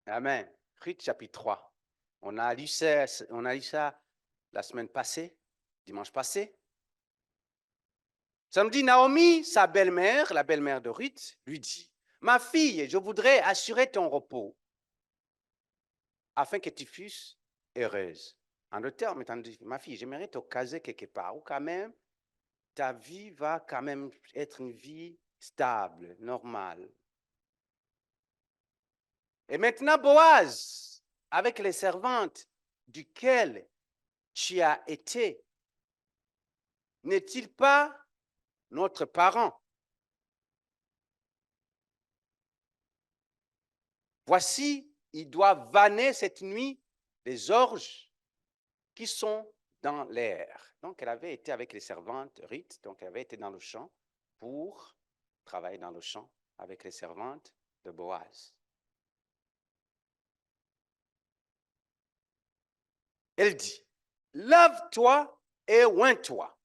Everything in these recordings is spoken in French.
Amen. Ruth chapitre 3. On a lu ça la semaine passée, dimanche passé. Samedi, Naomi, sa belle-mère, la belle-mère de Ruth, lui dit, « Ma fille, je voudrais assurer ton repos afin que tu fusses heureuse. » En d'autres termes, étant dit, ma fille, j'aimerais te caser quelque part où quand même ta vie va quand même être une vie stable, normale. Et maintenant, Boaz, avec les servantes duquel tu as été, n'est-il pas notre parent? Voici, il doit vanner cette nuit les orges qui sont dans l'air. Donc, elle avait été avec les servantes, Ruth, donc elle avait été dans le champ pour travailler dans le champ avec les servantes de Boaz. Elle dit, lave-toi et oins-toi,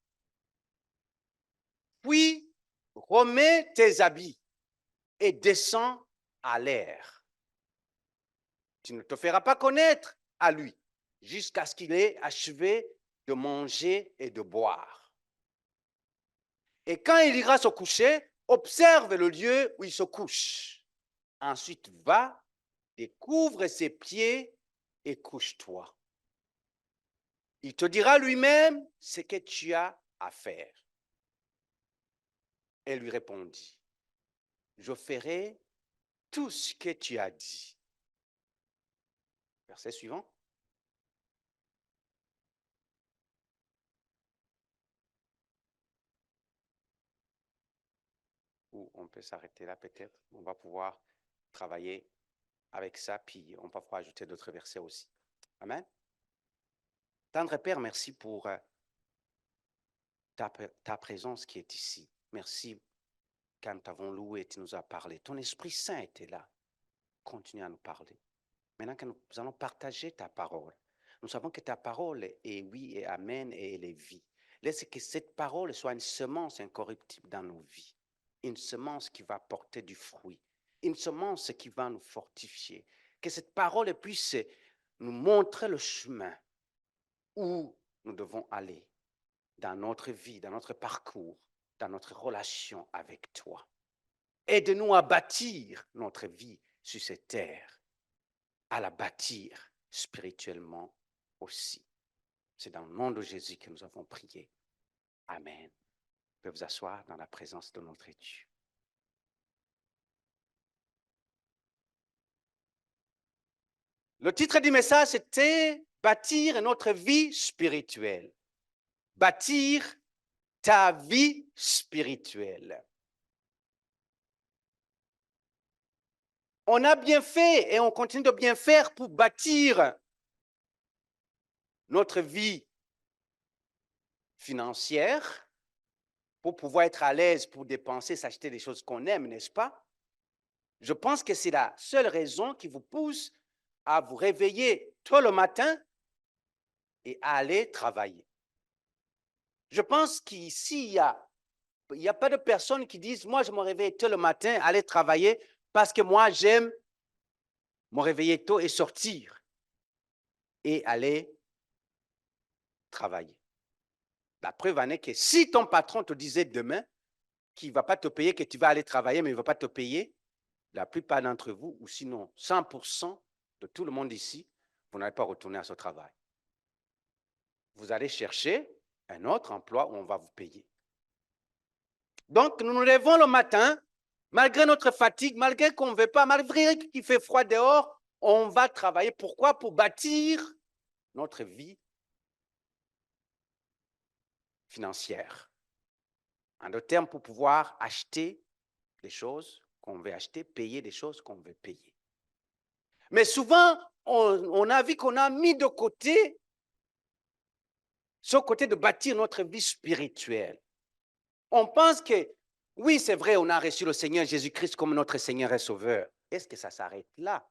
puis remets tes habits et descends à l'air. Tu ne te feras pas connaître à lui jusqu'à ce qu'il ait achevé de manger et de boire. Et quand il ira se coucher, observe le lieu où il se couche. Ensuite, va, découvre ses pieds et couche-toi. Il te dira lui-même ce que tu as à faire. Elle lui répondit, je ferai tout ce que tu as dit. Verset suivant. Ou on peut s'arrêter là peut-être. On va pouvoir travailler avec ça, puis on va pouvoir ajouter d'autres versets aussi. Amen. Tendre Père, merci pour ta présence qui est ici. Merci quand nous t'avons loué, tu nous as parlé. Ton Esprit Saint était là. Continue à nous parler. Maintenant que nous allons partager ta parole, nous savons que ta parole est oui et amen et elle est vie. Laisse que cette parole soit une semence incorruptible dans nos vies. Une semence qui va porter du fruit. Une semence qui va nous fortifier. Que cette parole puisse nous montrer le chemin où nous devons aller dans notre vie, dans notre parcours, dans notre relation avec toi. Aide-nous à bâtir notre vie sur cette terre, à la bâtir spirituellement aussi. C'est dans le nom de Jésus que nous avons prié. Amen. Vous pouvez vous asseoir dans la présence de notre Dieu. Le titre du message, c'était « Bâtir notre vie spirituelle ». Bâtir ta vie spirituelle. On a bien fait et on continue de bien faire pour bâtir notre vie financière, pour pouvoir être à l'aise pour dépenser, s'acheter des choses qu'on aime, n'est-ce pas? Je pense que c'est la seule raison qui vous pousse à vous réveiller tôt le matin et à aller travailler. Je pense qu'ici, il n'y a pas de personnes qui disent, moi, je me réveille tôt le matin, aller travailler, parce que moi, j'aime me réveiller tôt et sortir et aller travailler. La preuve en est que si ton patron te disait demain qu'il ne va pas te payer, que tu vas aller travailler, mais il ne va pas te payer, la plupart d'entre vous, ou sinon 100% de tout le monde ici, vous n'allez pas retourner à ce travail. Vous allez chercher un autre emploi où on va vous payer. Donc, nous nous levons le matin, malgré notre fatigue, malgré qu'on ne veut pas, malgré qu'il fait froid dehors, on va travailler. Pourquoi? Pour bâtir notre vie financière. En d'autres termes, pour pouvoir acheter les choses qu'on veut acheter, payer des choses qu'on veut payer. Mais souvent, on a vu qu'on a mis de côté ce côté de bâtir notre vie spirituelle. On pense que, oui, c'est vrai, on a reçu le Seigneur Jésus-Christ comme notre Seigneur et Sauveur. Est-ce que ça s'arrête là?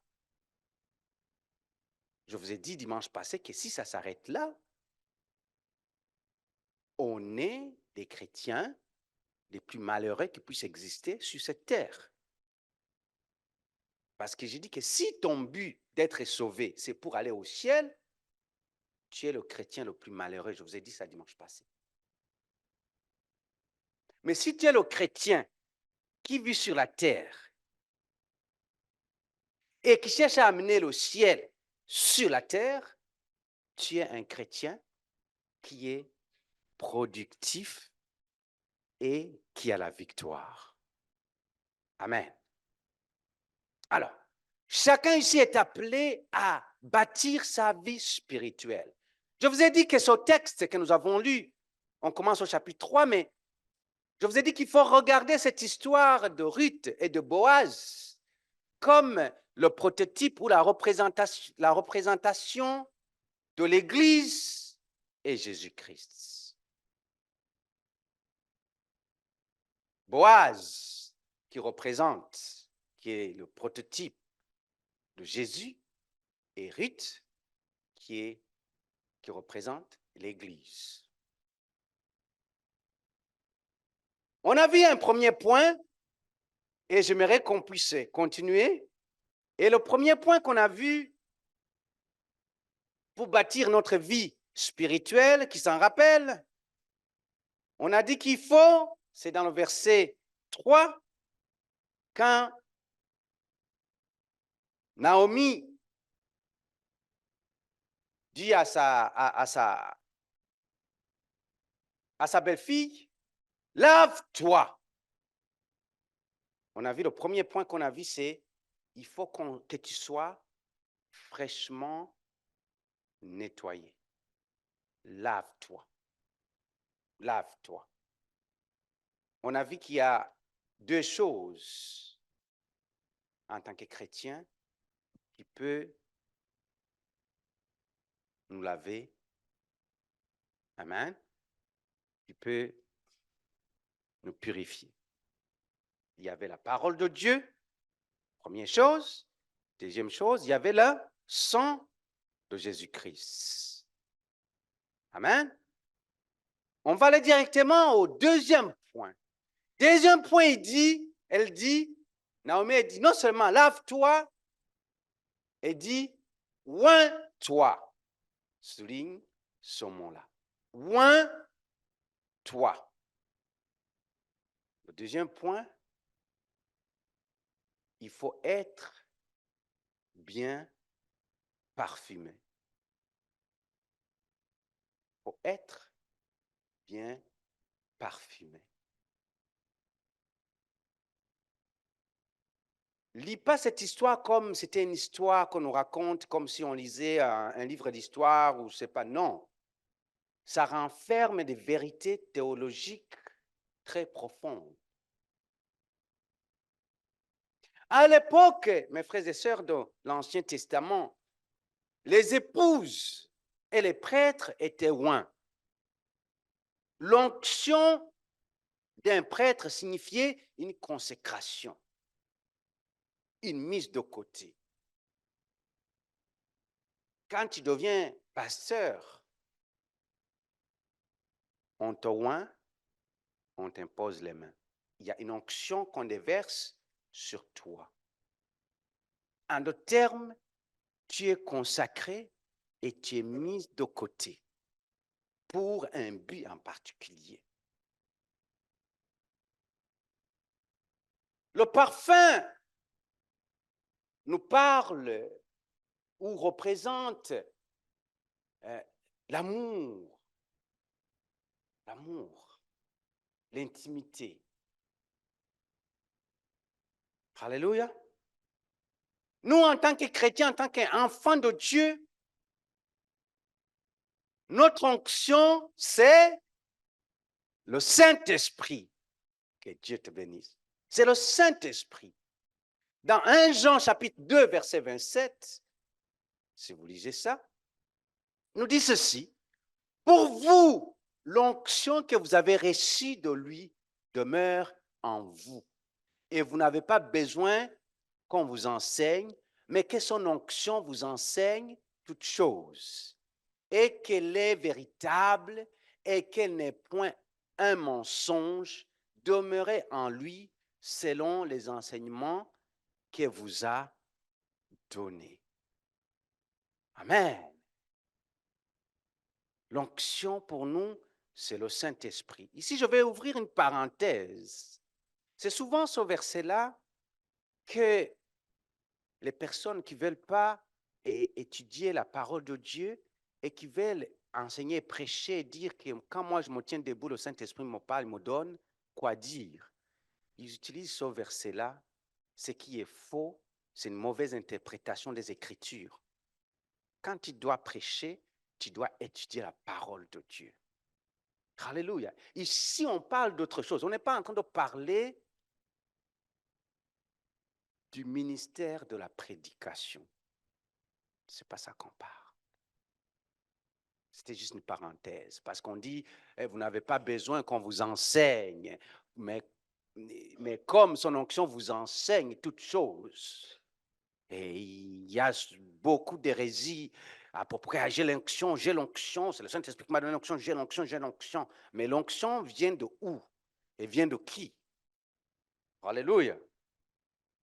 Je vous ai dit dimanche passé que si ça s'arrête là, on est des chrétiens les plus malheureux qui puissent exister sur cette terre. Parce que j'ai dit que si ton but d'être sauvé, c'est pour aller au ciel, tu es le chrétien le plus malheureux. Je vous ai dit ça dimanche passé. Mais si tu es le chrétien qui vit sur la terre et qui cherche à amener le ciel sur la terre, tu es un chrétien qui est productif et qui a la victoire. Amen. Alors, chacun ici est appelé à bâtir sa vie spirituelle. Je vous ai dit que ce texte que nous avons lu, on commence au chapitre 3, mais je vous ai dit qu'il faut regarder cette histoire de Ruth et de Boaz comme le prototype ou la représentation de l'Église et Jésus-Christ. Boaz, qui est le prototype de Jésus, et Ruth, qui représente l'Église. On a vu un premier point, et j'aimerais qu'on puisse continuer. Et le premier point qu'on a vu pour bâtir notre vie spirituelle, qui s'en rappelle, on a dit qu'il faut, c'est dans le verset 3, quand Naomi dit à sa belle-fille, lave-toi. On a vu le premier point qu'on a vu, c'est il faut que tu sois fraîchement nettoyé. Lave-toi. Lave-toi. On a vu qu'il y a deux choses en tant que chrétien qui peut nous laver. Amen. Qui peut nous purifier. Il y avait la parole de Dieu, première chose. Deuxième chose, il y avait le sang de Jésus-Christ. Amen. On va aller directement au deuxième point. Deuxième point, Naomi, elle dit, non seulement lave-toi, elle dit, oins-toi. Souligne ce mot-là. Oins-toi. Le deuxième point, il faut être bien parfumé. Il faut être bien parfumé. Lis pas cette histoire comme c'était une histoire qu'on nous raconte, comme si on lisait un livre d'histoire ou je sais pas. Non. Ça renferme des vérités théologiques très profondes. À l'époque, mes frères et sœurs de l'Ancien Testament, les épouses et les prêtres étaient oints. L'onction d'un prêtre signifiait une consécration, une mise de côté. Quand tu deviens pasteur, on te oint, on t'impose les mains. Il y a une onction qu'on déverse sur toi. En d'autres termes, tu es consacré et tu es mis de côté pour un but en particulier. Le parfum nous parle ou représente l'amour, l'intimité. Alléluia. Nous, en tant que chrétiens, en tant qu'enfants de Dieu, notre onction, c'est le Saint-Esprit. Que Dieu te bénisse. C'est le Saint-Esprit. Dans 1 Jean chapitre 2, verset 27, si vous lisez ça, nous dit ceci. Pour vous, l'onction que vous avez reçue de lui demeure en vous. Et vous n'avez pas besoin qu'on vous enseigne, mais que son onction vous enseigne toutes choses. Et qu'elle est véritable et qu'elle n'est point un mensonge, demeurez en lui selon les enseignements que vous a donné. Amen. L'onction pour nous, c'est le Saint-Esprit. Ici, je vais ouvrir une parenthèse. C'est souvent ce verset-là que les personnes qui ne veulent pas étudier la parole de Dieu et qui veulent enseigner, prêcher, dire que quand moi je me tiens debout, le Saint-Esprit me parle, me donne quoi dire. Ils utilisent ce verset-là. Ce qui est faux, c'est une mauvaise interprétation des Écritures. Quand tu dois prêcher, tu dois étudier la parole de Dieu. Alléluia. Ici, on parle d'autre chose. On n'est pas en train de parler du ministère de la prédication. Ce n'est pas ça qu'on parle. C'était juste une parenthèse, parce qu'on dit, vous n'avez pas besoin qu'on vous enseigne, mais comme son onction vous enseigne toutes choses. Et il y a beaucoup d'hérésies à peu près, j'ai l'onction, c'est le Saint-Esprit qui m'a donné l'onction, j'ai l'onction, j'ai l'onction. Mais l'onction vient de où? Et vient de qui? Alléluia.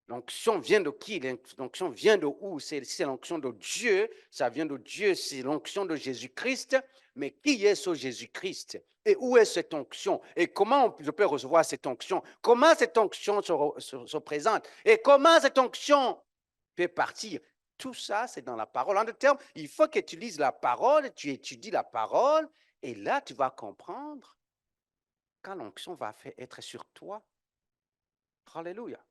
L'onction vient de qui? L'onction vient de où? C'est l'onction de Dieu, ça vient de Dieu, c'est l'onction de Jésus-Christ. Mais qui est ce Jésus-Christ? Et où est cette onction? Et comment je peux recevoir cette onction? Comment cette onction se présente? Et comment cette onction peut partir? Tout ça, c'est dans la parole. En d'autres termes, il faut que tu lises la parole, tu étudies la parole, et là, tu vas comprendre quand l'onction va être sur toi. Alléluia.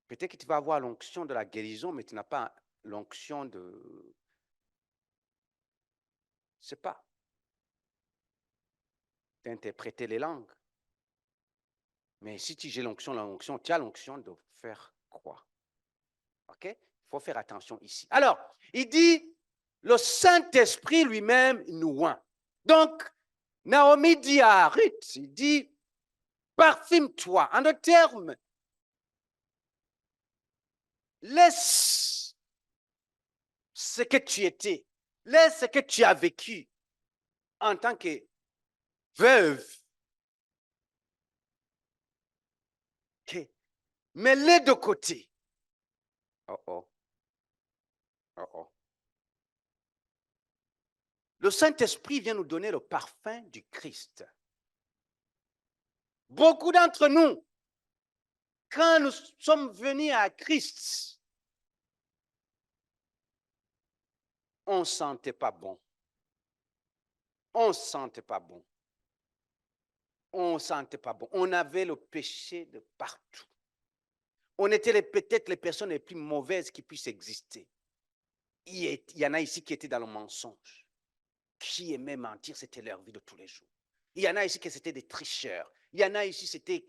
Peut-être que tu vas avoir l'onction de la guérison, mais tu n'as pas l'onction de, je sais pas, d'interpréter les langues. Mais si j'ai l'onction, tu as l'onction de faire quoi? OK? Il faut faire attention ici. Alors, il dit, le Saint-Esprit lui-même nous oint. Donc, Naomi dit à Ruth, il dit, parfume-toi. En d'autres termes, laisse ce que tu étais, laisse ce que tu as vécu en tant que veuve. Okay. Mets-les de côté. Oh oh. Oh oh. Le Saint-Esprit vient nous donner le parfum du Christ. Beaucoup d'entre nous, quand nous sommes venus à Christ, on ne sentait pas bon. On ne sentait pas bon. On ne sentait pas bon. On avait le péché de partout. On était peut-être les personnes les plus mauvaises qui puissent exister. Il y en a ici qui étaient dans le mensonge, qui aimaient mentir, c'était leur vie de tous les jours. Il y en a ici qui étaient des tricheurs. Il y en a ici, c'était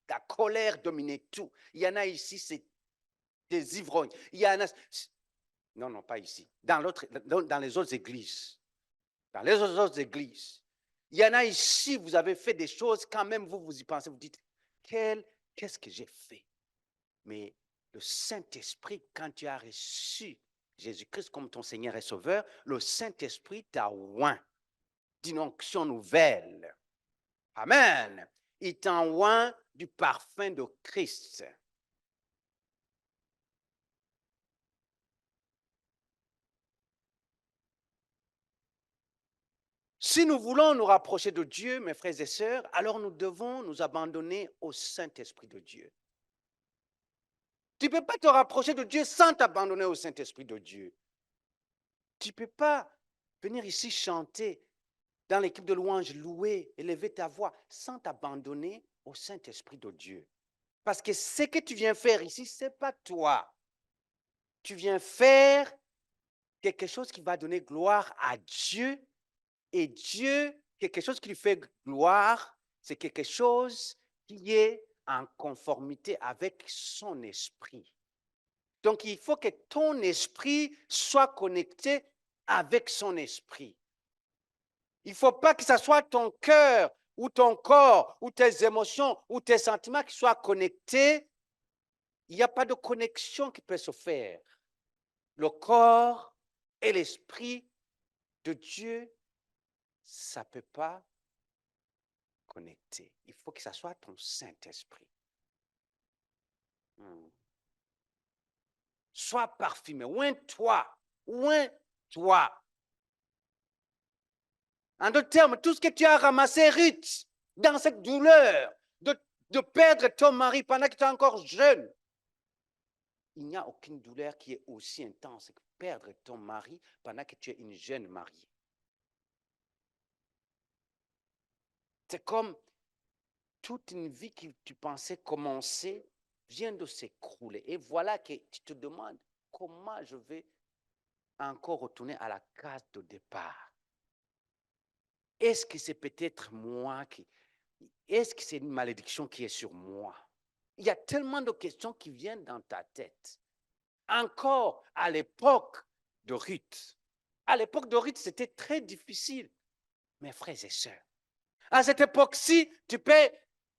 la colère dominait tout. Il y en a ici, c'est des ivrognes. Il y en a... Non, non, pas ici. Dans les autres églises. Dans les autres églises. Il y en a ici, vous avez fait des choses, quand même vous y pensez, vous dites, qu'est-ce que j'ai fait? Mais le Saint-Esprit, quand tu as reçu Jésus-Christ comme ton Seigneur et Sauveur, le Saint-Esprit t'a oint d'une onction nouvelle. Amen. Il t'a oint du parfum de Christ. Si nous voulons nous rapprocher de Dieu, mes frères et sœurs, alors nous devons nous abandonner au Saint-Esprit de Dieu. Tu ne peux pas te rapprocher de Dieu sans t'abandonner au Saint-Esprit de Dieu. Tu ne peux pas venir ici chanter dans l'équipe de louange, louer, élever ta voix sans t'abandonner au Saint-Esprit de Dieu. Parce que ce que tu viens faire ici, ce n'est pas toi. Tu viens faire quelque chose qui va donner gloire à Dieu. Et Dieu, quelque chose qui lui fait gloire, c'est quelque chose qui est en conformité avec son esprit. Donc, il faut que ton esprit soit connecté avec son esprit. Il ne faut pas que ce soit ton cœur ou ton corps ou tes émotions ou tes sentiments qui soient connectés. Il n'y a pas de connexion qui peut se faire. Le corps et l'esprit de Dieu, ça ne peut pas connecter. Il faut que ce soit ton Saint-Esprit. Sois parfumé. Oins-toi. Oins-toi. En d'autres termes, tout ce que tu as ramassé, Ruth, dans cette douleur de perdre ton mari pendant que tu es encore jeune, il n'y a aucune douleur qui est aussi intense que perdre ton mari pendant que tu es une jeune mariée. C'est comme toute une vie que tu pensais commencer vient de s'écrouler. Et voilà que tu te demandes comment je vais encore retourner à la case de départ. Est-ce que c'est peut-être moi qui... Est-ce que c'est une malédiction qui est sur moi? Il y a tellement de questions qui viennent dans ta tête. Encore à l'époque de Ruth. À l'époque de Ruth, c'était très difficile, mes frères et sœurs. À cette époque-ci,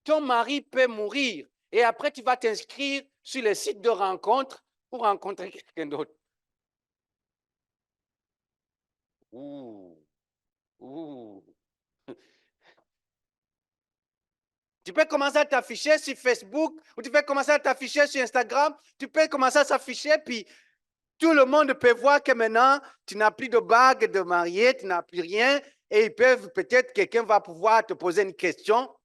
ton mari peut mourir et après tu vas t'inscrire sur les sites de rencontres pour rencontrer quelqu'un d'autre. Ouh, ouh. Tu peux commencer à t'afficher sur Facebook ou tu peux commencer à t'afficher sur Instagram. Tu peux commencer à s'afficher, puis tout le monde peut voir que maintenant, tu n'as plus de bague de mariée, tu n'as plus rien. Et ils peuvent, peut-être, quelqu'un va pouvoir te poser une question.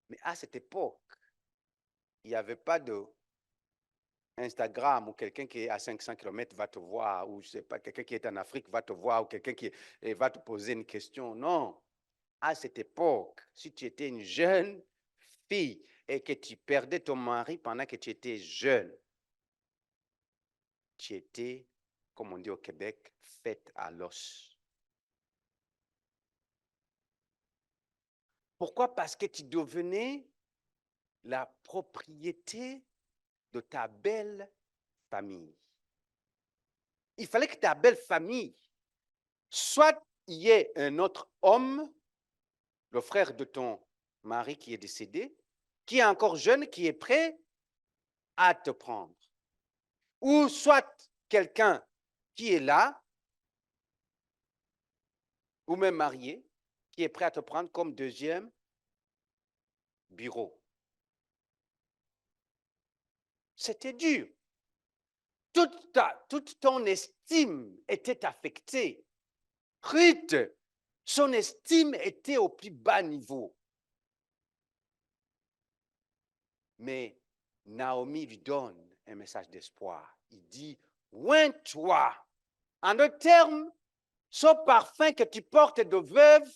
Mais à cette époque, il n'y avait pas de Instagram où quelqu'un qui est à 500 km va te voir, ou je sais pas, quelqu'un qui est en Afrique va te voir, ou quelqu'un qui va te poser une question. Non. À cette époque, si tu étais une jeune fille et que tu perdais ton mari pendant que tu étais jeune, tu étais, comme on dit au Québec, faite à l'os. Pourquoi? Parce que tu devenais la propriété de ta belle famille. Il fallait que ta belle famille, soit il y ait un autre homme, le frère de ton mari qui est décédé, qui est encore jeune, qui est prêt à te prendre. Ou soit quelqu'un qui est là, ou même marié, qui est prêt à te prendre comme deuxième bureau. C'était dur. Toute ton estime était affectée. Ruth, son estime était au plus bas niveau. Mais Naomi lui donne un message d'espoir. Il dit, oins-toi. En d'autres termes, ce parfum que tu portes de veuve,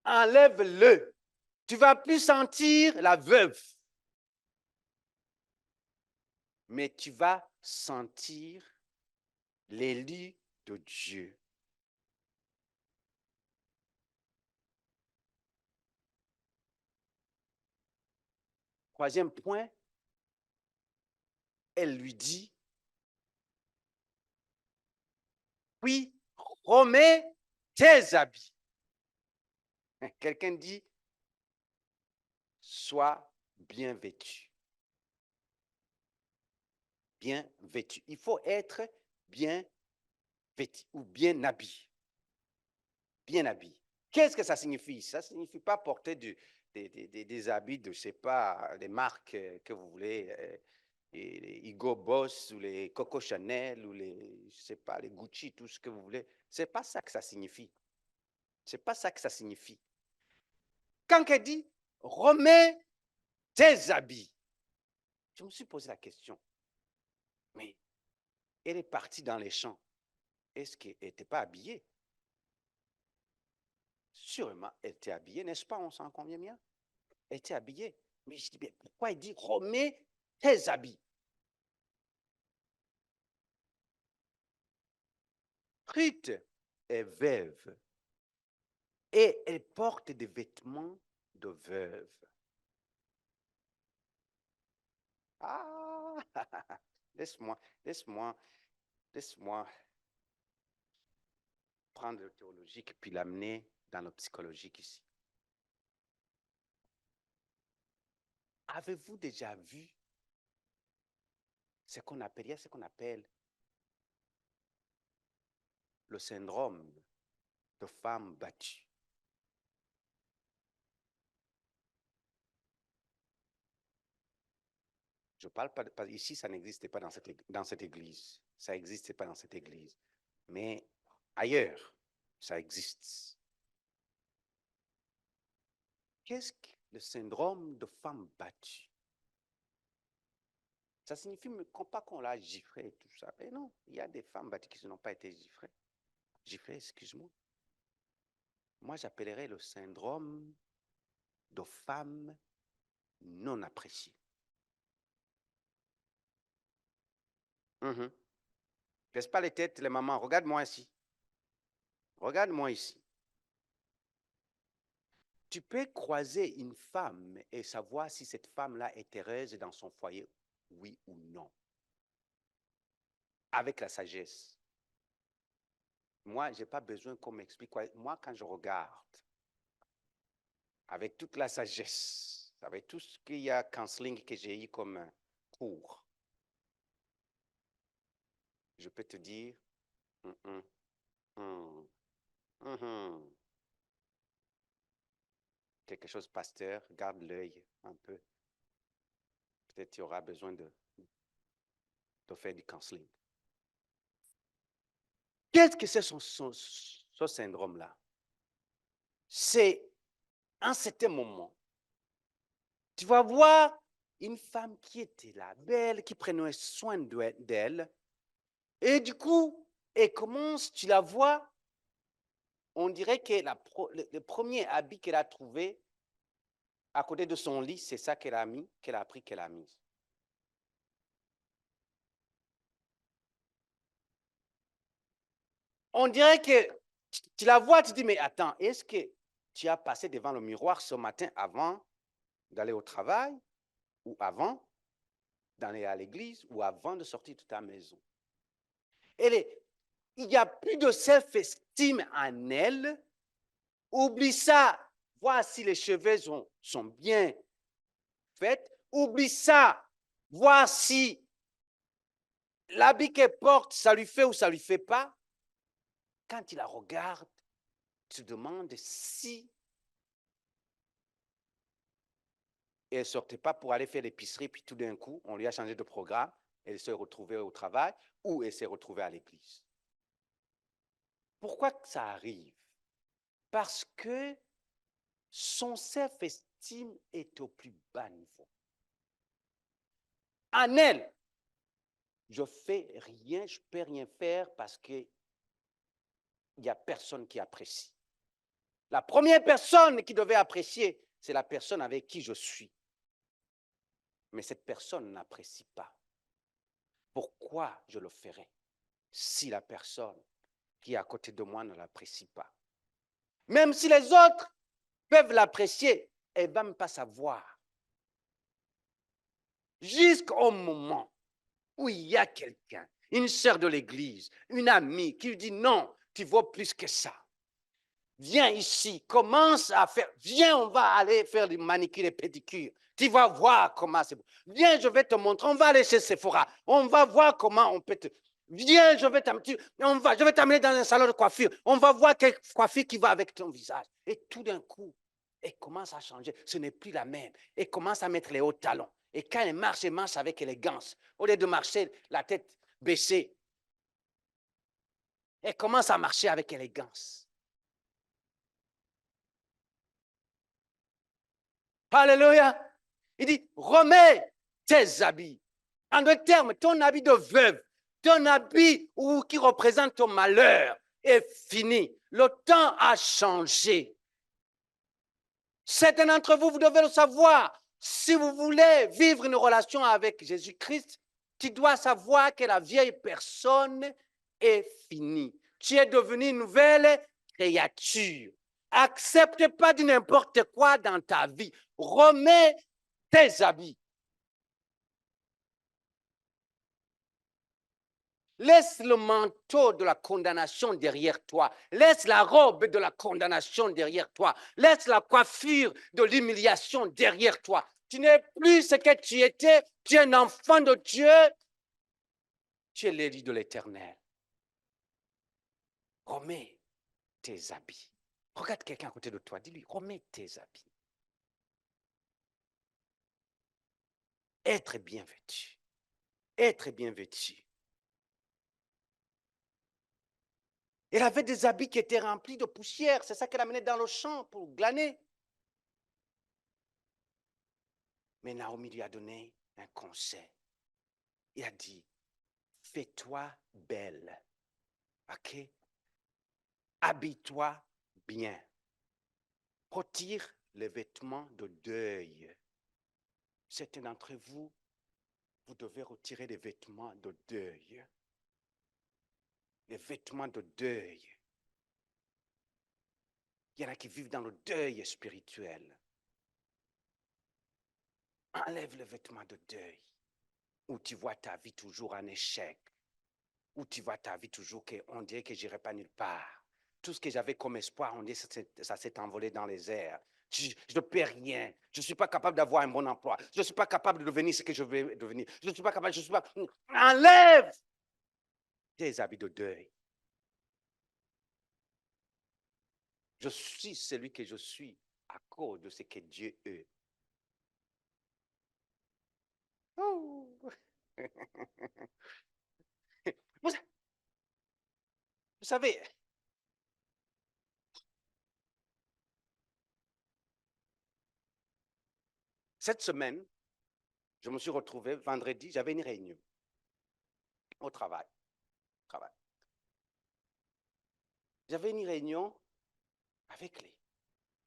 enlève-le. Tu ne vas plus sentir la veuve. Mais tu vas sentir l'élu de Dieu. Troisième point, elle lui dit, puis remets tes habits. Quelqu'un dit, sois bien vêtu. Bien vêtu. Il faut être bien vêtu ou bien habillé. Bien habillé. Qu'est-ce que ça signifie? Ça ne signifie pas porter des habits de, je ne sais pas, les marques que vous voulez, les Hugo Boss ou les Coco Chanel ou les, je sais pas, les Gucci, tout ce que vous voulez. Ce n'est pas ça que ça signifie. Ce n'est pas ça que ça signifie. Quand elle dit, remets tes habits, je me suis posé la question, mais elle est partie dans les champs. Est-ce qu'elle n'était pas habillée? Sûrement, elle était habillée, n'est-ce pas? On s'en convient bien? Elle était habillée. Mais je dis, mais pourquoi il dit, remets tes habits? Ruth est veuve et elle porte des vêtements de veuve. Ah, laisse-moi prendre le théologique puis l'amener dans le psychologique ici. Avez-vous déjà vu ce qu'on appelle le syndrome de femme battue? Je parle pas, ici, ça n'existait pas dans cette église. Ça n'existait pas dans cette église. Mais ailleurs, ça existe. Qu'est-ce que le syndrome de femme battue? Ça signifie pas qu'on l'a giflé et tout ça. Mais non, il y a des femmes battues qui n'ont pas été giflées. Giflées, excuse-moi. Moi, j'appellerais le syndrome de femme non appréciée. Baisse pas les têtes, les mamans. Regarde-moi ici. Regarde-moi ici. Tu peux croiser une femme et savoir si cette femme-là est heureuse dans son foyer, oui ou non. Avec la sagesse. Moi, je n'ai pas besoin qu'on m'explique quoi. Moi, quand je regarde, avec toute la sagesse, avec tout ce qu'il y a counseling que j'ai eu comme cours, je peux te dire, quelque chose, pasteur, garde l'œil un peu. Peut-être tu auras besoin de faire du counseling. Qu'est-ce que c'est ce syndrome-là? C'est, en certain moment, tu vas voir une femme qui était là, belle, qui prenait soin d'elle, et du coup, elle commence, tu la vois, on dirait que le premier habit qu'elle a trouvé à côté de son lit, c'est ça qu'elle a mis, qu'elle a pris, qu'elle a mis. On dirait que tu la vois, tu dis, mais attends, est-ce que tu as passé devant le miroir ce matin avant d'aller au travail ou avant d'aller à l'église ou avant de sortir de ta maison? Il n'y a plus de self-estime en elle. Oublie ça. Voir si les cheveux sont bien faits. Oublie ça. Voir si l'habit qu'elle porte, ça lui fait ou ça ne lui fait pas. Quand tu la regardes, tu te demandes si elle ne sortait pas pour aller faire l'épicerie, puis tout d'un coup, on lui a changé de programme, elle s'est retrouvée au travail ou elle s'est retrouvée à l'église. Pourquoi ça arrive? Parce que son self-estime est au plus bas niveau. En elle, je ne fais rien, je ne peux rien faire parce qu'il n'y a personne qui apprécie. La première personne qui devait apprécier, c'est la personne avec qui je suis. Mais cette personne n'apprécie pas. Pourquoi je le ferais si la personne qui est à côté de moi ne l'apprécie pas? Même si les autres peuvent l'apprécier, elle ne va même pas savoir. Jusqu'au moment où il y a quelqu'un, une sœur de l'église, une amie qui lui dit non, tu vaux plus que ça. Viens ici, commence à faire, viens, on va aller faire du manicure et pédicure. Tu vas voir comment c'est beau. Viens, je vais te montrer, on va aller chez Sephora. On va voir comment on peut te... Viens, je vais t'amener dans un salon de coiffure. On va voir quelle coiffure qui va avec ton visage. Et tout d'un coup, elle commence à changer. Ce n'est plus la même. Elle commence à mettre les hauts talons. Et quand elle marche avec élégance. Au lieu de marcher la tête baissée, elle commence à marcher avec élégance. Alléluia. Il dit, remets tes habits. En d'autres termes, ton habit de veuve, ton habit qui représente ton malheur est fini. Le temps a changé. Certains d'entre vous, vous devez le savoir. Si vous voulez vivre une relation avec Jésus-Christ, tu dois savoir que la vieille personne est finie. Tu es devenu une nouvelle créature. Accepte pas de n'importe quoi dans ta vie. Remets tes habits. Laisse le manteau de la condamnation derrière toi. Laisse la robe de la condamnation derrière toi. Laisse la coiffure de l'humiliation derrière toi. Tu n'es plus ce que tu étais. Tu es un enfant de Dieu. Tu es l'élu de l'Éternel. Remets tes habits. Regarde quelqu'un à côté de toi. Dis-lui, remets tes habits. Être bien vêtu. Être bien vêtu. Elle avait des habits qui étaient remplis de poussière. C'est ça qu'elle amenait dans le champ pour glaner. Mais Naomi lui a donné un conseil. Il a dit, fais-toi belle. OK? Habille-toi bien. Retire les vêtements de deuil. Certains d'entre vous, vous devez retirer les vêtements de deuil. Les vêtements de deuil. Il y en a qui vivent dans le deuil spirituel. Enlève les vêtements de deuil. Où tu vois ta vie toujours en échec. Où tu vois ta vie toujours qu'on dirait que je n'irai pas nulle part. Tout ce que j'avais comme espoir, on dit que ça s'est envolé dans les airs. Je ne peux rien. Je ne suis pas capable d'avoir un bon emploi. Je ne suis pas capable de devenir ce que je veux devenir. Je ne suis pas capable, je ne suis pas... Enlève tes habits de deuil. Je suis celui que je suis à cause de ce que Dieu est. Oh. Vous savez, cette semaine, je me suis retrouvé vendredi, j'avais une réunion au travail. J'avais une réunion avec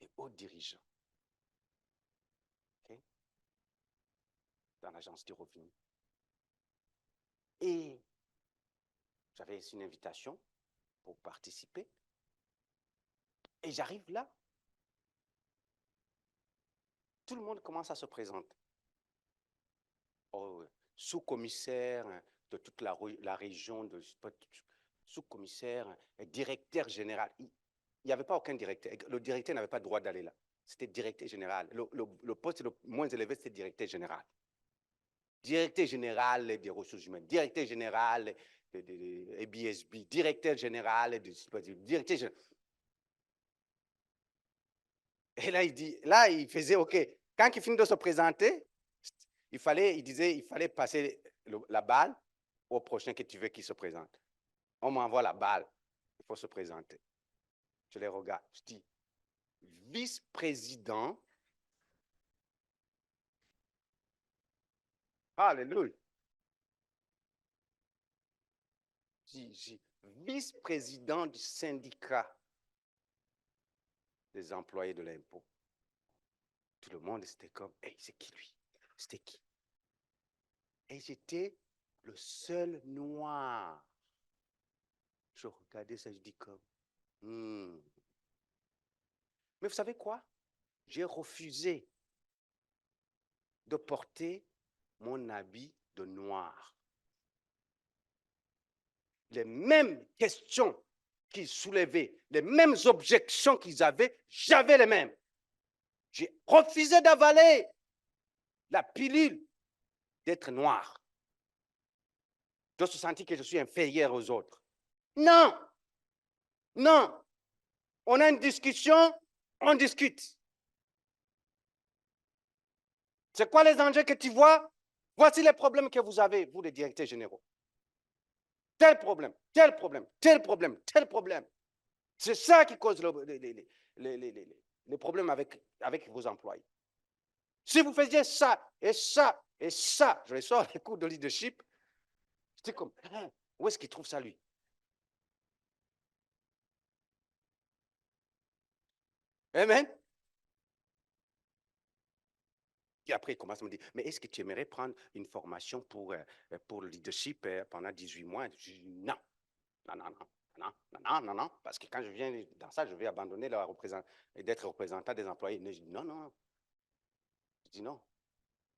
les hauts dirigeants, okay, dans l'agence du revenu. Et j'avais une invitation pour participer. Et j'arrive là. Tout le monde commence à se présenter. Oh, sous-commissaire de toute la région, sous-commissaire, directeur général. Il n'y avait pas aucun directeur. Le directeur n'avait pas le droit d'aller là. C'était directeur général. Le poste le moins élevé, c'était directeur général. Directeur général des ressources humaines, directeur général de ABSB, directeur général directeur général. Et là, il faisait OK. Quand il finit de se présenter, il fallait passer la balle au prochain que tu veux qu'il se présente. On m'envoie la balle, il faut se présenter. Je les regarde, je dis, vice-président, alléluia, vice-président du syndicat des employés de l'impôt. Tout le monde, c'était comme, hey, c'est qui lui? C'était qui? Et j'étais le seul noir. Je regardais ça, je dis comme, Mais vous savez quoi? J'ai refusé de porter mon habit de noir. Les mêmes questions qu'ils soulevaient, les mêmes objections qu'ils avaient, j'avais les mêmes. J'ai refusé d'avaler la pilule d'être noir, de se sentir que je suis inférieur aux autres. Non, non. On a une discussion, on discute. C'est quoi les enjeux que tu vois? Voici les problèmes que vous avez, vous les directeurs généraux. Tel problème, tel problème, tel problème, tel problème. C'est ça qui cause les problèmes avec vos employés. Si vous faisiez ça, et ça, et ça, je les sors les cours de leadership, c'est comme, où est-ce qu'il trouve ça lui? Amen. Et après, il commence à me dire, mais est-ce que tu aimerais prendre une formation pour le leadership pendant 18 mois? Je dis, non, non, non, non. Non, non, non, non, parce que quand je viens dans ça, je vais abandonner d'être représentant des employés. Je dis non, non. Je dis non.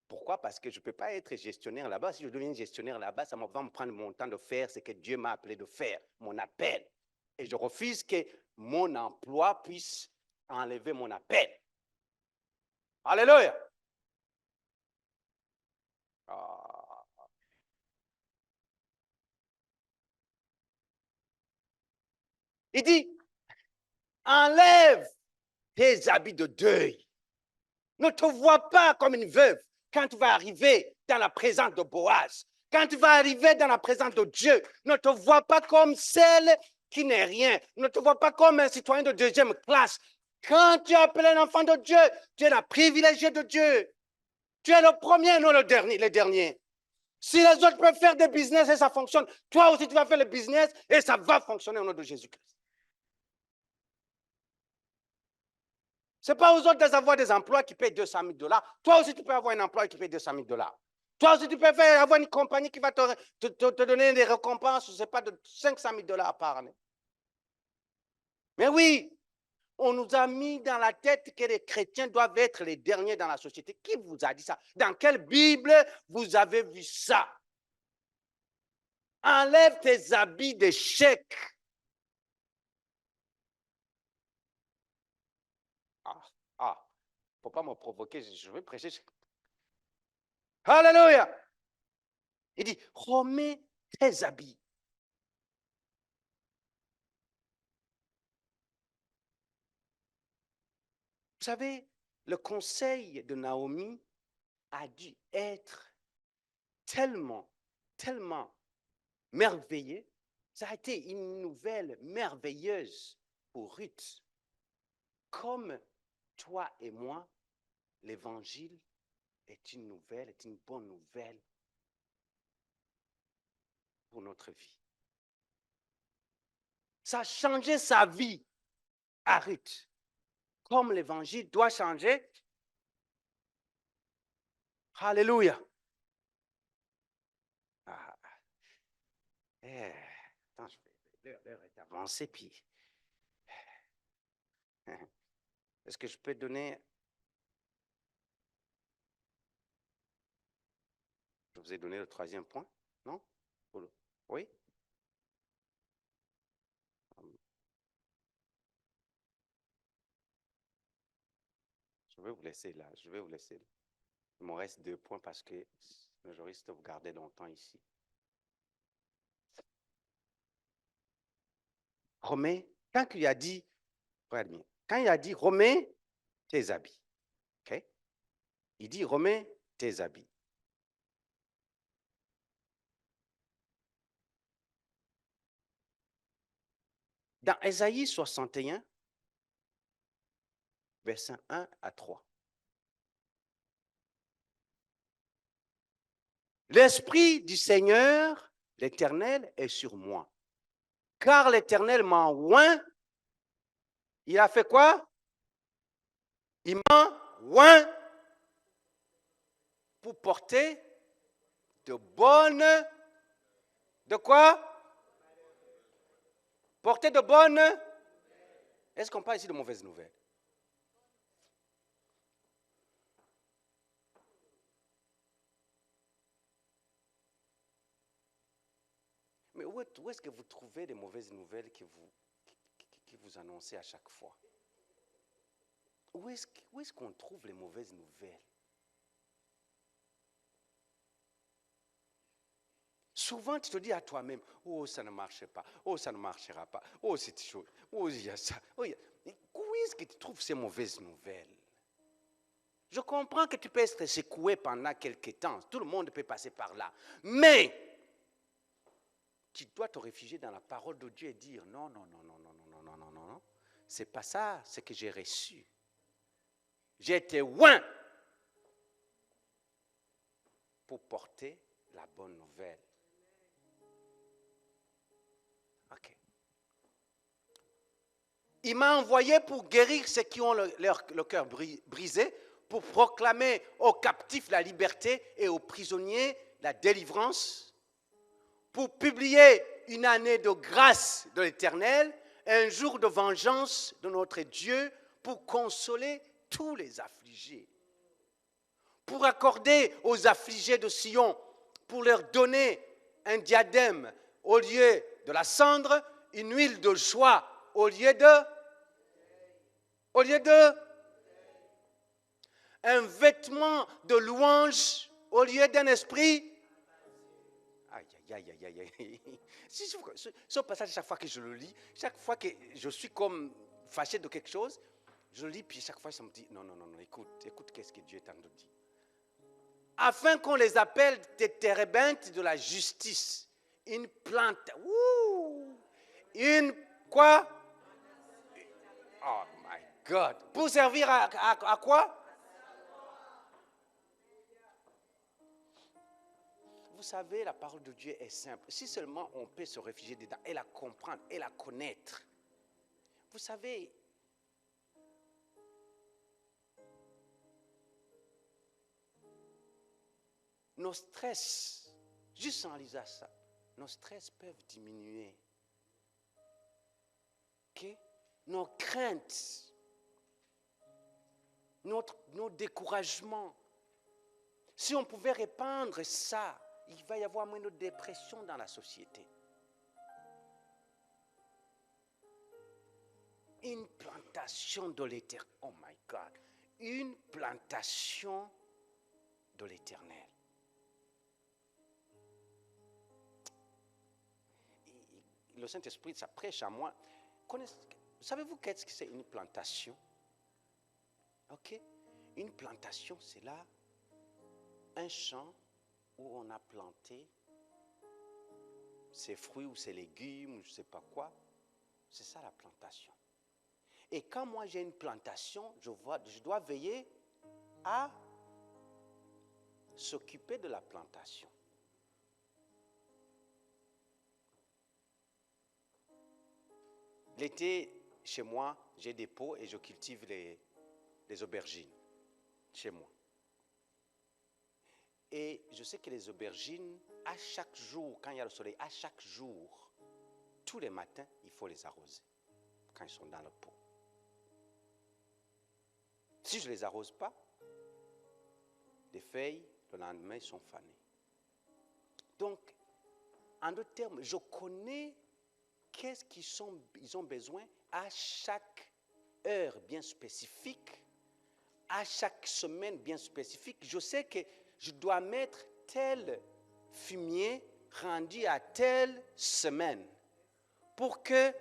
Pourquoi? Parce que je ne peux pas être gestionnaire là-bas. Si je deviens gestionnaire là-bas, ça va me prendre mon temps de faire ce que Dieu m'a appelé de faire, mon appel. Et je refuse que mon emploi puisse enlever mon appel. Alléluia. Ah. Il dit, enlève tes habits de deuil. Ne te vois pas comme une veuve quand tu vas arriver dans la présence de Boaz. Quand tu vas arriver dans la présence de Dieu, ne te vois pas comme celle qui n'est rien. Ne te vois pas comme un citoyen de deuxième classe. Quand tu es appelé un enfant de Dieu, tu es la privilégiée de Dieu. Tu es le premier, non le dernier. Si les autres peuvent faire des business et ça fonctionne, toi aussi tu vas faire le business et ça va fonctionner au nom de Jésus-Christ. Ce n'est pas aux autres d'avoir des emplois qui payent 200 000 $. Toi aussi tu peux avoir un emploi qui paye 200 000 $. Toi aussi tu peux avoir une compagnie qui va te donner des récompenses, je ne sais pas, de 500 000 $ par année. Mais oui, on nous a mis dans la tête que les chrétiens doivent être les derniers dans la société. Qui vous a dit ça? Dans quelle Bible vous avez vu ça? Enlève tes habits d'échec. Il ne faut pas me provoquer, je vais prêcher. Alléluia. Il dit, remets tes habits. Vous savez, le conseil de Naomi a dû être tellement merveilleux. Ça a été une nouvelle merveilleuse pour Ruth. Comme toi et moi, l'évangile est une nouvelle, est une bonne nouvelle pour notre vie. Ça a changé sa vie à Ruth. Comme l'évangile doit changer. Alléluia. Attends, l'heure est avancée, puis est-ce que je peux donner... Je vous ai donné le troisième point, non? Oui? Je vais vous laisser là, je vais vous laisser. Il me reste 2 points parce que je risque de vous garder longtemps ici. Remets, quand il a dit, regarde bien, quand il a dit remets tes habits, ok? Il dit remets tes habits. Dans Ésaïe 61, versets 1 à 3. L'Esprit du Seigneur, l'Éternel, est sur moi. Car l'Éternel m'a oint. Il a fait quoi? Il m'a oint pour porter de bonnes... De quoi? Porter de bonnes... Est-ce qu'on parle ici de mauvaises nouvelles? Mais où est-ce que vous trouvez des mauvaises nouvelles qui vous annoncez à chaque fois? Où est-ce qu'on trouve les mauvaises nouvelles? Souvent, tu te dis à toi-même, oh, ça ne marche pas, oh, ça ne marchera pas, oh, cette chose, oh, il y a ça. Oh, où est-ce que tu trouves ces mauvaises nouvelles? Je comprends que tu peux être secoué pendant quelques temps, tout le monde peut passer par là, mais tu dois te réfugier dans la parole de Dieu et dire, non, non, non, non, non, non, non, non, non, non, c'est pas ça, ce que j'ai reçu. J'ai été oint pour porter la bonne nouvelle. Ok. Il m'a envoyé pour guérir ceux qui ont le cœur brisé, pour proclamer aux captifs la liberté et aux prisonniers la délivrance, pour publier une année de grâce de l'Éternel, un jour de vengeance de notre Dieu, pour consoler tous les affligés, pour accorder aux affligés de Sion, pour leur donner un diadème au lieu de la cendre, une huile de joie au lieu de un vêtement de louange au lieu d'un esprit. Aïe, aïe, aïe, aïe, aïe. Ce passage, chaque fois que je le lis, chaque fois que je suis comme fâché de quelque chose, je le lis, puis chaque fois, ça me dit, non, non, non, non, écoute, qu'est-ce que Dieu est en train de dire. afin qu'on les appelle des térébintes de la justice. Une plante. Une quoi? Oh my God. Pour servir à quoi? Vous savez, la parole de Dieu est simple. Si seulement on peut se réfugier dedans et la comprendre et la connaître. Vous savez, nos stress, juste en lisant ça, nos stress peuvent diminuer. Okay? Nos craintes, nos découragements. Si on pouvait répandre ça, il va y avoir moins de dépression dans la société. Une plantation de l'éternel. Oh my God. Une plantation de l'éternel. Le Saint-Esprit, ça prêche à moi. Savez-vous qu'est-ce que c'est une plantation? Ok? Une plantation, c'est là un champ où on a planté ses fruits ou ses légumes, ou je ne sais pas quoi. C'est ça la plantation. Et quand moi j'ai une plantation, je dois veiller à s'occuper de la plantation. L'été, chez moi, j'ai des pots et je cultive les aubergines chez moi. Et je sais que les aubergines, à chaque jour, quand il y a le soleil, à chaque jour, tous les matins, il faut les arroser quand ils sont dans le pot. Si je ne les arrose pas, les feuilles, le lendemain, sont fanées. Donc, en d'autres termes, je connais qu'est-ce qu'ils ont besoin à chaque heure bien spécifique, à chaque semaine bien spécifique. Je sais que je dois mettre tel fumier rendu à telle semaine pour que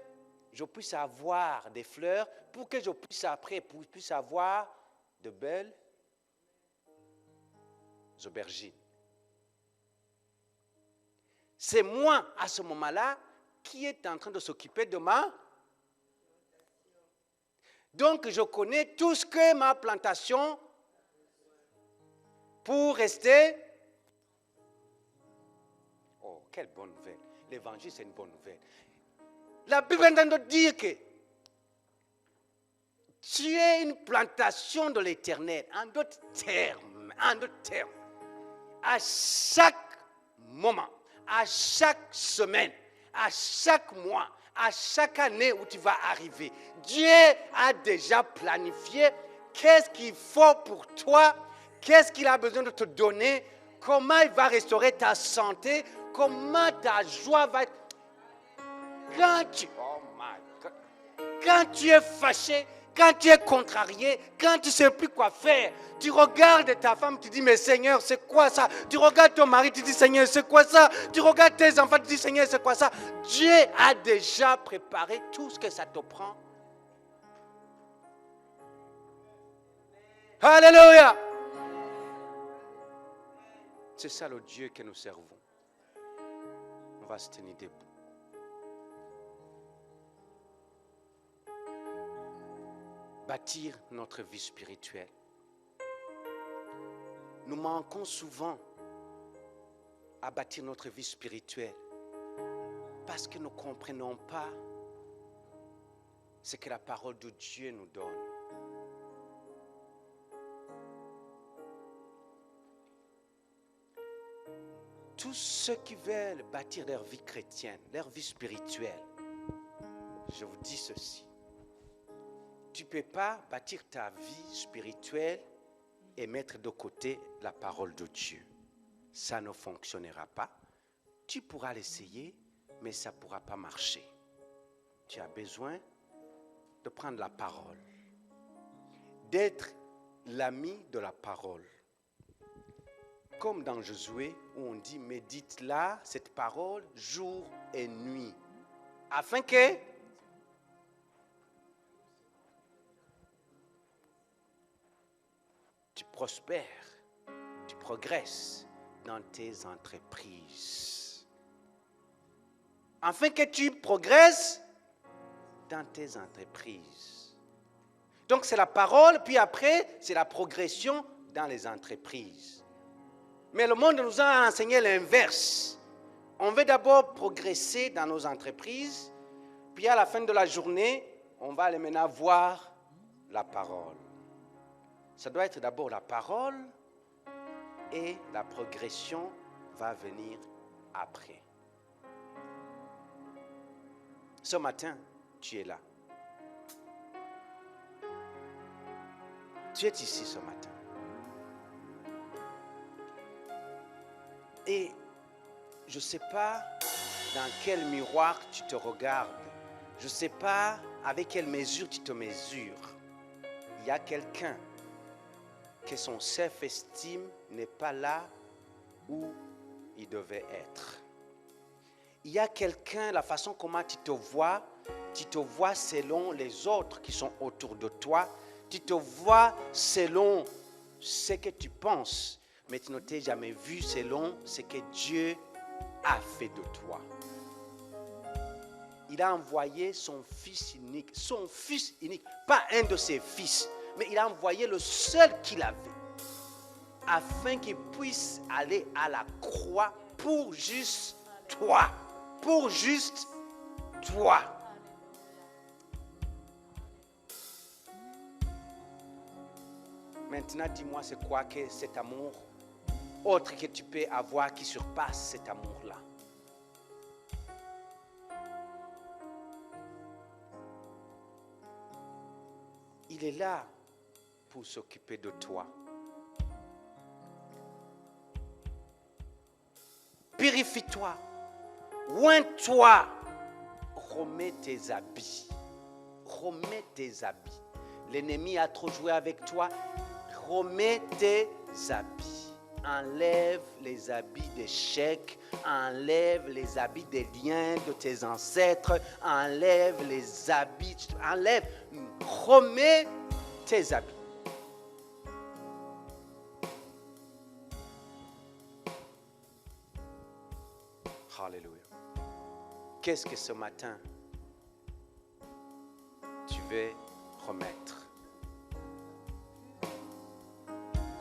je puisse avoir des fleurs, pour que je puisse avoir de belles aubergines. C'est moi, à ce moment-là, qui est en train de s'occuper de ma... Donc, je connais tout ce que ma plantation pour rester... Oh, quelle bonne nouvelle. L'évangile, c'est une bonne nouvelle. La Bible est en train de dire que tu es une plantation de l'Éternel. En d'autres termes, à chaque moment, à chaque semaine, à chaque mois, à chaque année où tu vas arriver, Dieu a déjà planifié qu'est-ce qu'il faut pour toi, qu'est-ce qu'il a besoin de te donner, comment il va restaurer ta santé, comment ta joie va être. Quand tu es fâché, quand tu es contrarié, quand tu ne sais plus quoi faire, tu regardes ta femme, tu dis, mais Seigneur, c'est quoi ça? Tu regardes ton mari, tu dis, Seigneur, c'est quoi ça? Tu regardes tes enfants, tu dis, Seigneur, c'est quoi ça? Dieu a déjà préparé tout ce que ça te prend. Alléluia! C'est ça le Dieu que nous servons. On va se tenir debout. Bâtir notre vie spirituelle. Nous manquons souvent à bâtir notre vie spirituelle parce que nous ne comprenons pas ce que la parole de Dieu nous donne. Tous ceux qui veulent bâtir leur vie chrétienne, leur vie spirituelle, je vous dis ceci. Tu ne peux pas bâtir ta vie spirituelle et mettre de côté la parole de Dieu. Ça ne fonctionnera pas. Tu pourras l'essayer, mais ça ne pourra pas marcher. Tu as besoin de prendre la parole, d'être l'ami de la parole. Comme dans Josué, où on dit, médite-la, cette parole, jour et nuit, afin que tu prospères, tu progresses dans tes entreprises. Afin que tu progresses dans tes entreprises. Donc c'est la parole, puis après c'est la progression dans les entreprises. Mais le monde nous a enseigné l'inverse. On veut d'abord progresser dans nos entreprises, puis à la fin de la journée, on va aller maintenant voir la parole. Ça doit être d'abord la parole et la progression va venir après. Ce matin, tu es là. Tu es ici ce matin. Et je ne sais pas dans quel miroir tu te regardes. Je ne sais pas avec quelle mesure tu te mesures. Il y a quelqu'un que son self-esteem n'est pas là où il devait être. Il y a quelqu'un, la façon comment tu te vois selon les autres qui sont autour de toi. Tu te vois selon ce que tu penses, mais tu ne t'es jamais vu selon ce que Dieu a fait de toi. Il a envoyé son fils unique, pas un de ses fils, mais il a envoyé le seul qu'il avait, afin qu'il puisse aller à la croix pour juste toi. Pour juste toi. Maintenant, dis-moi, c'est quoi que cet amour autre que tu peux avoir qui surpasse cet amour-là? Il est là pour s'occuper de toi. Purifie-toi. Oins-toi. Remets tes habits. Remets tes habits. L'ennemi a trop joué avec toi. Remets tes habits. Enlève les habits d'échec. Enlève les habits des liens de tes ancêtres. Enlève les habits. Enlève. Remets tes habits. Alléluia. Qu'est-ce que ce matin tu veux remettre?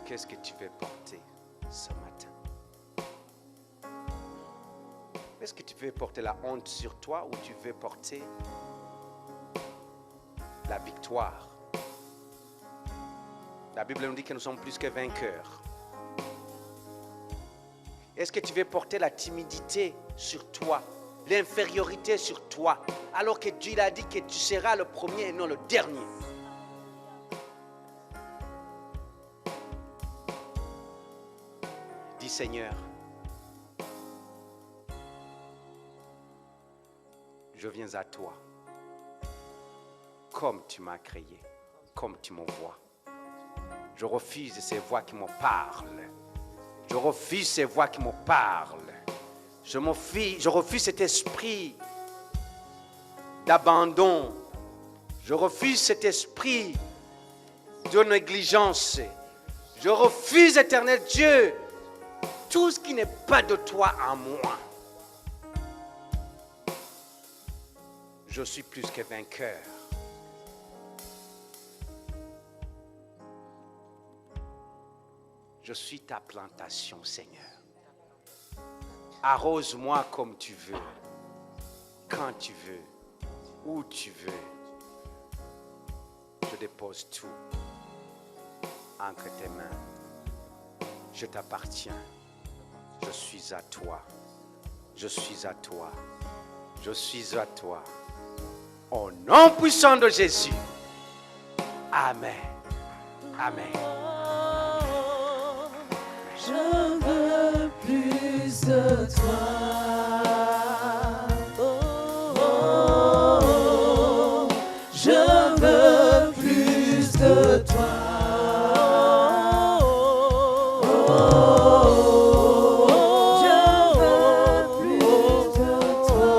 Qu'est-ce que tu veux porter ce matin? Est-ce que tu veux porter la honte sur toi ou tu veux porter la victoire? La Bible nous dit que nous sommes plus que vainqueurs. Est-ce que tu veux porter la timidité sur toi, l'infériorité sur toi, alors que Dieu a dit que tu seras le premier et non le dernier? Dis Seigneur, je viens à toi, comme tu m'as créé, comme tu me vois. Je refuse ces voix qui me parlent. Je refuse ces voix qui me parlent. Je refuse cet esprit d'abandon. Je refuse cet esprit de négligence. Je refuse, éternel Dieu, tout ce qui n'est pas de toi en moi. Je suis plus que vainqueur. Je suis ta plantation, Seigneur. Arrose-moi comme tu veux, quand tu veux, où tu veux. Je dépose tout entre tes mains. Je t'appartiens. Je suis à toi. Je suis à toi. Je suis à toi. Au nom puissant de Jésus. Amen. Amen. Je veux plus de toi. Oh, oh, oh. Je veux plus de toi. Oh, oh, oh. Je veux plus de toi.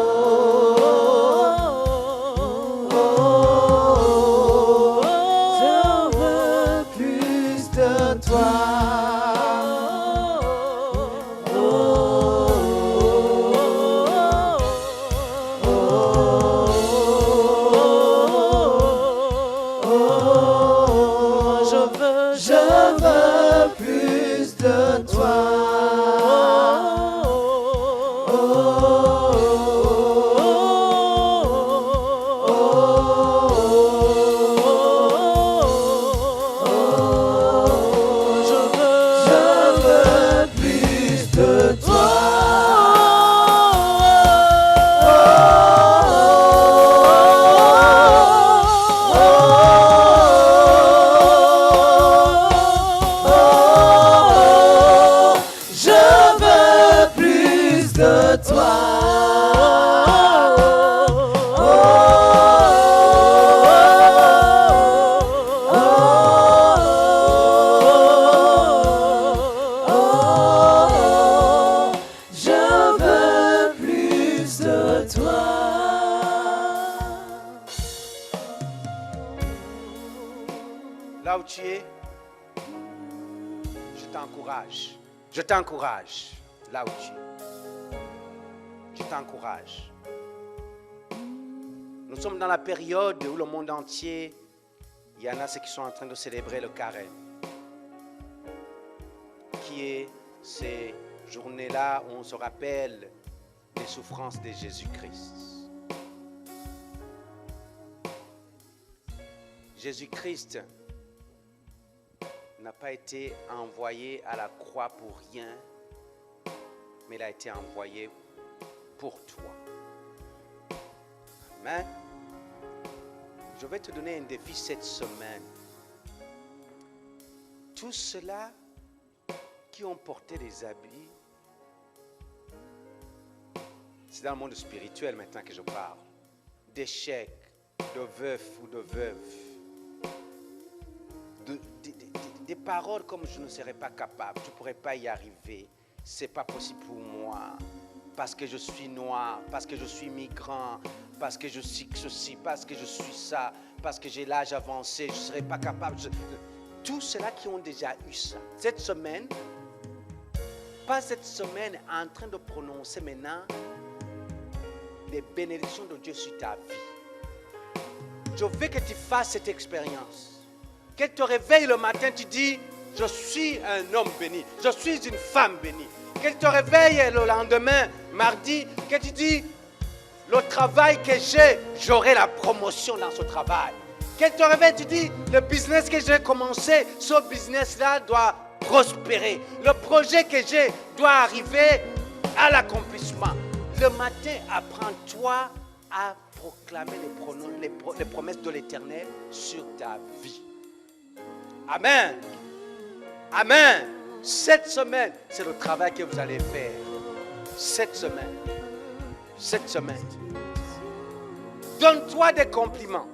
Oh, je veux plus de toi. où tu es, je t'encourage. Je t'encourage là où tu es. Je t'encourage. Nous sommes dans la période où le monde entier, il y en a ceux qui sont en train de célébrer le carême, qui est ces journées-là où on se rappelle des souffrances de Jésus-Christ. Jésus-Christ n'a pas été envoyé à la croix pour rien, mais il a été envoyé pour toi. Amen. Je vais te donner un défi cette semaine. Tous ceux-là qui ont porté des habits, c'est dans le monde spirituel maintenant que je parle, d'échecs, de veufs ou de veuves, des paroles comme je ne serais pas capable, je ne pourrais pas y arriver, c'est pas possible pour moi, parce que je suis noir, parce que je suis migrant, parce que je suis ceci, parce que je suis ça, parce que j'ai l'âge avancé, je ne serais pas capable. Tous ceux-là qui ont déjà eu ça, cette semaine, pas cette semaine en train de prononcer maintenant les bénédictions de Dieu sur ta vie. Je veux que tu fasses cette expérience. Que tu te réveilles le matin, tu dis, je suis un homme béni, je suis une femme bénie. Que tu te réveilles le lendemain, mardi, que tu dis, le travail que j'ai, j'aurai la promotion dans ce travail. Que tu te réveilles, tu dis, le business que j'ai commencé, ce business-là doit prospérer. Le projet que j'ai doit arriver à l'accomplissement. Le matin, apprends-toi à proclamer les promesses de l'Éternel sur ta vie. Amen. Amen. Cette semaine, c'est le travail que vous allez faire. Cette semaine. Donne-toi des compliments.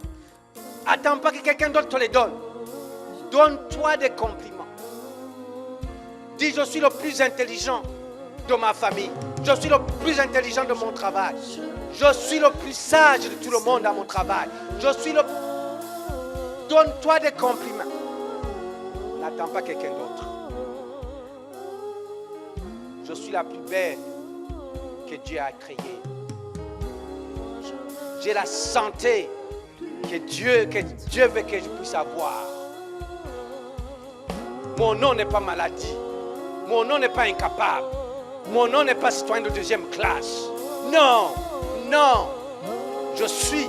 Attends pas que quelqu'un d'autre te les donne. Donne-toi des compliments. Dis, je suis le plus intelligent de ma famille. Je suis le plus intelligent de mon travail. Je suis le plus sage de tout le monde dans mon travail. Donne-toi des compliments. N'attends pas quelqu'un d'autre. Je suis la plus belle que Dieu a créée. J'ai la santé que Dieu veut que je puisse avoir. Mon nom n'est pas maladie. Mon nom n'est pas incapable. Mon nom n'est pas citoyen de deuxième classe. Non, non. Je suis.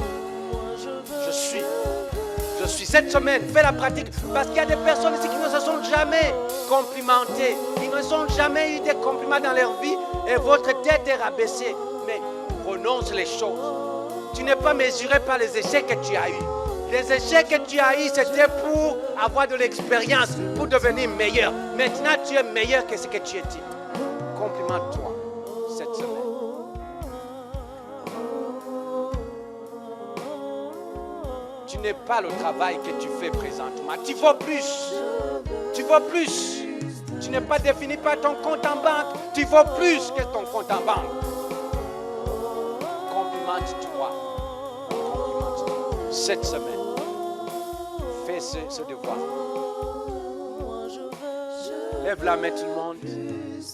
Cette semaine, fais la pratique. Parce qu'il y a des personnes ici qui ne se sont jamais complimentées. Ils ne sont jamais eu des compliments dans leur vie. Et votre tête est rabaissée. Mais prononce les choses. Tu n'es pas mesuré par les échecs que tu as eus. Les échecs que tu as eus, c'était pour avoir de l'expérience, pour devenir meilleur. Maintenant, tu es meilleur que ce que tu étais. Complimente-toi cette semaine. Tu n'es pas le travail que tu fais présentement. Tu vaux plus. Tu vaux plus. Tu n'es pas défini par ton compte en banque. Tu vaux plus que ton compte en banque. Complimente-toi. Cette semaine. Fais ce devoir. Lève la main tout le monde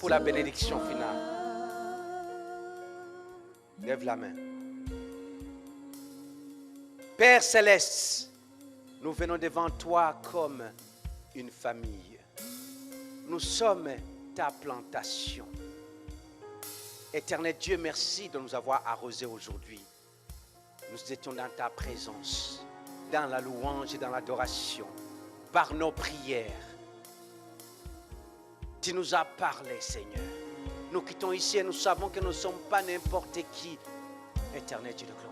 pour la bénédiction finale. Lève la main. Père Céleste, nous venons devant toi comme une famille. Nous sommes ta plantation. Éternel Dieu, merci de nous avoir arrosés aujourd'hui. Nous étions dans ta présence, dans la louange et dans l'adoration, par nos prières. Tu nous as parlé, Seigneur. Nous quittons ici et nous savons que nous ne sommes pas n'importe qui. Éternel Dieu de gloire.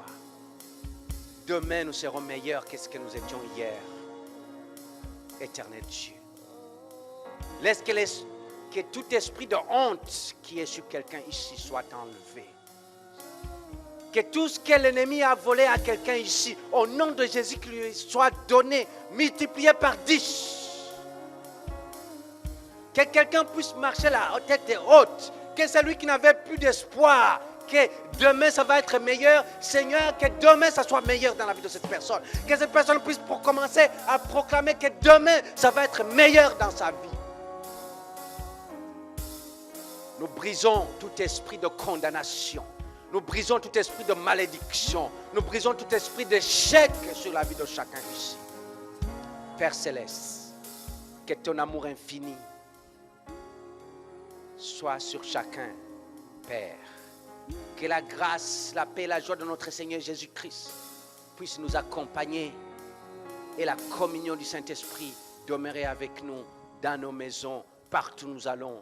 Demain, nous serons meilleurs que ce que nous étions hier. Éternel Dieu. Laisse que tout esprit de honte qui est sur quelqu'un ici soit enlevé. Que tout ce que l'ennemi a volé à quelqu'un ici, au nom de Jésus, qui lui soit donné, multiplié par 10. Que quelqu'un puisse marcher la tête haute. Que celui qui n'avait plus d'espoir, que demain ça va être meilleur. Seigneur, que demain ça soit meilleur dans la vie de cette personne. Que cette personne puisse commencer à proclamer que demain ça va être meilleur dans sa vie. Nous brisons tout esprit de condamnation. Nous brisons tout esprit de malédiction. Nous brisons tout esprit d'échec sur la vie de chacun ici. Père Céleste, que ton amour infini soit sur chacun, Père. Que la grâce, la paix, la joie de notre Seigneur Jésus-Christ puisse nous accompagner et la communion du Saint-Esprit demeurer avec nous dans nos maisons, partout où nous allons.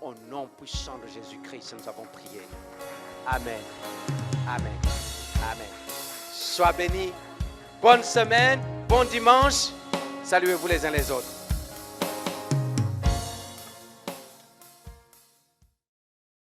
Au nom puissant de Jésus-Christ, nous avons prié. Amen. Amen. Amen. Sois béni. Bonne semaine, bon dimanche. Saluez-vous les uns les autres.